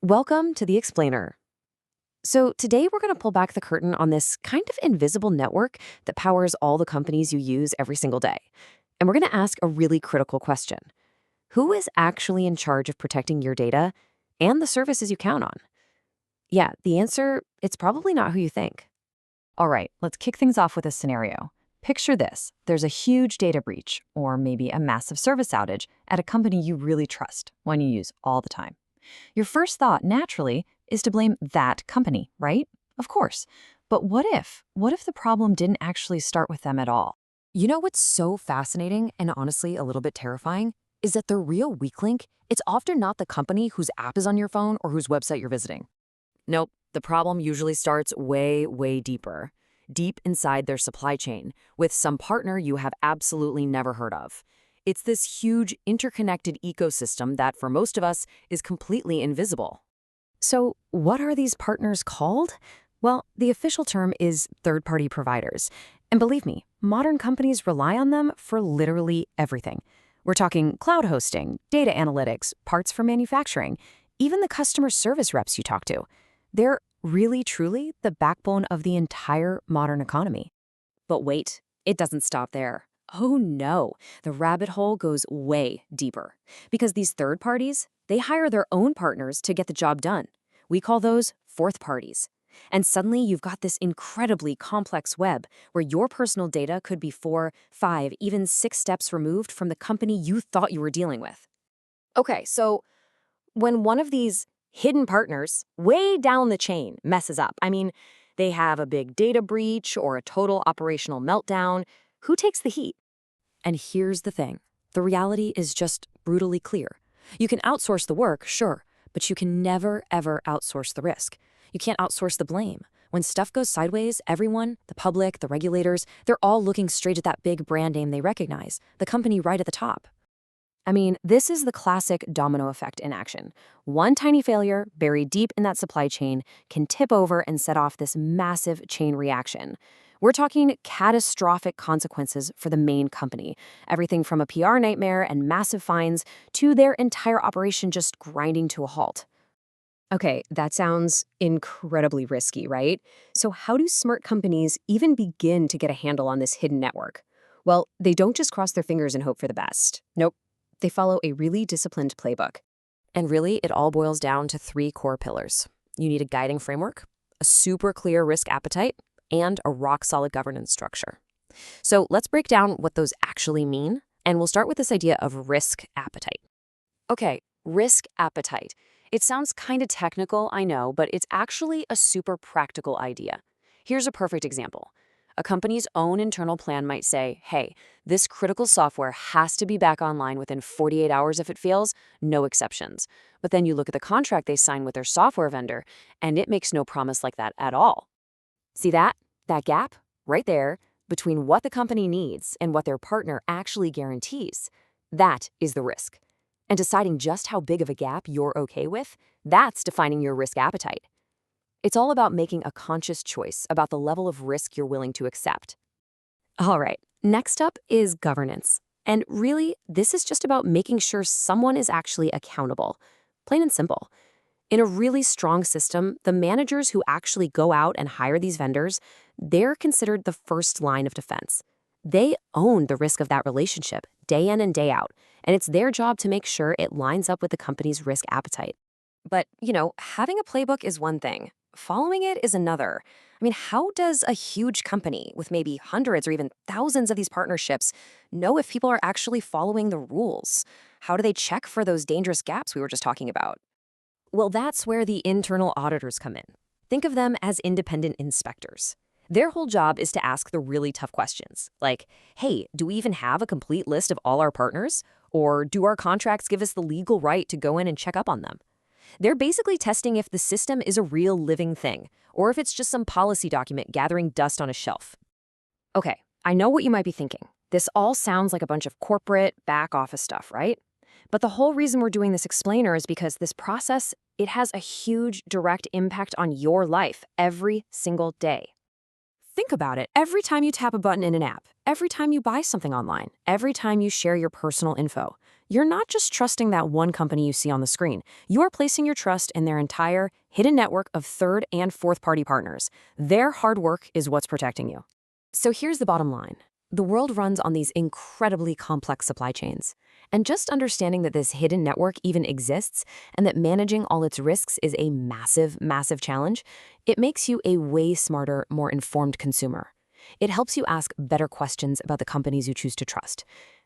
Welcome to the Explainer. So, today we're going to pull back the curtain on this kind of invisible network that powers all the companies you use every single day. And we're going to ask a really critical question. Who is actually in charge of protecting your data and the services you count on? Yeah, the answer, it's probably not who you think. All right, let's kick things off with a scenario. Picture this. There's a huge data breach, or maybe a massive service outage, at a company you really trust, one you use all the time. Your first thought, naturally, is to blame that company, right? Of course. But what if? What if the problem didn't actually start with them at all? You know what's so fascinating and honestly a little bit terrifying? Is that the real weak link, it's often not the company whose app is on your phone or whose website you're visiting. Nope, the problem usually starts way, way deeper. Deep inside their supply chain, with some partner you have absolutely never heard of. It's this huge interconnected ecosystem that, for most of us, is completely invisible. So, what are these partners called? Well, the official term is third-party providers. And believe me, modern companies rely on them for literally everything. We're talking cloud hosting, data analytics, parts for manufacturing, even the customer service reps you talk to. They're really, truly the backbone of the entire modern economy. But wait, it doesn't stop there. Oh no, the rabbit hole goes way deeper. Because these third parties, they hire their own partners to get the job done. We call those fourth parties. And suddenly you've got this incredibly complex web where your personal data could be 4, 5, even 6 steps removed from the company you thought you were dealing with. Okay, so when one of these hidden partners way down the chain messes up, they have a big data breach or a total operational meltdown, who takes the heat? And here's the thing. The reality is just brutally clear. You can outsource the work, sure, but you can never, ever outsource the risk. You can't outsource the blame. When stuff goes sideways, everyone, the public, the regulators, they're all looking straight at that big brand name they recognize, the company right at the top. This is the classic domino effect in action. One tiny failure buried deep in that supply chain can tip over and set off this massive chain reaction. We're talking catastrophic consequences for the main company. Everything from a PR nightmare and massive fines to their entire operation just grinding to a halt. Okay, that sounds incredibly risky, right? So how do smart companies even begin to get a handle on this hidden network? Well, they don't just cross their fingers and hope for the best. Nope. They follow a really disciplined playbook. And really, it all boils down to 3 core pillars. You need a guiding framework, a super clear risk appetite, and a rock-solid governance structure. So let's break down what those actually mean, and we'll start with this idea of risk appetite. Okay, risk appetite. It sounds kind of technical, I know, but it's actually a super practical idea. Here's a perfect example. A company's own internal plan might say, hey, this critical software has to be back online within 48 hours if it fails, no exceptions. But then you look at the contract they sign with their software vendor, and it makes no promise like that at all. See that? That gap? Right there, between what the company needs and what their partner actually guarantees. That is the risk. And deciding just how big of a gap you're okay with, that's defining your risk appetite. It's all about making a conscious choice about the level of risk you're willing to accept. All right, next up is governance. And really, this is just about making sure someone is actually accountable. Plain and simple. In a really strong system, the managers who actually go out and hire these vendors, they're considered the first line of defense. They own the risk of that relationship day in and day out, and it's their job to make sure it lines up with the company's risk appetite. But, having a playbook is one thing. Following it is another. How does a huge company with maybe hundreds or even thousands of these partnerships know if people are actually following the rules? How do they check for those dangerous gaps we were just talking about? Well, that's where the internal auditors come in. Think of them as independent inspectors. Their whole job is to ask the really tough questions, like, hey, do we even have a complete list of all our partners? Or do our contracts give us the legal right to go in and check up on them? They're basically testing if the system is a real living thing, or if it's just some policy document gathering dust on a shelf. Okay, I know what you might be thinking. This all sounds like a bunch of corporate, back office stuff, right? But the whole reason we're doing this explainer is because this process, it has a huge direct impact on your life every single day. Think about it. Every time you tap a button in an app, every time you buy something online, every time you share your personal info, you're not just trusting that one company you see on the screen. You're placing your trust in their entire hidden network of third and fourth party partners. Their hard work is what's protecting you. So here's the bottom line. The world runs on these incredibly complex supply chains. And just understanding that this hidden network even exists and that managing all its risks is a massive, massive challenge, it makes you a way smarter, more informed consumer. It helps you ask better questions about the companies you choose to trust.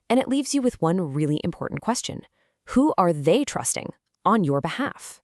And it leaves you with one really important question. Who are they trusting on your behalf?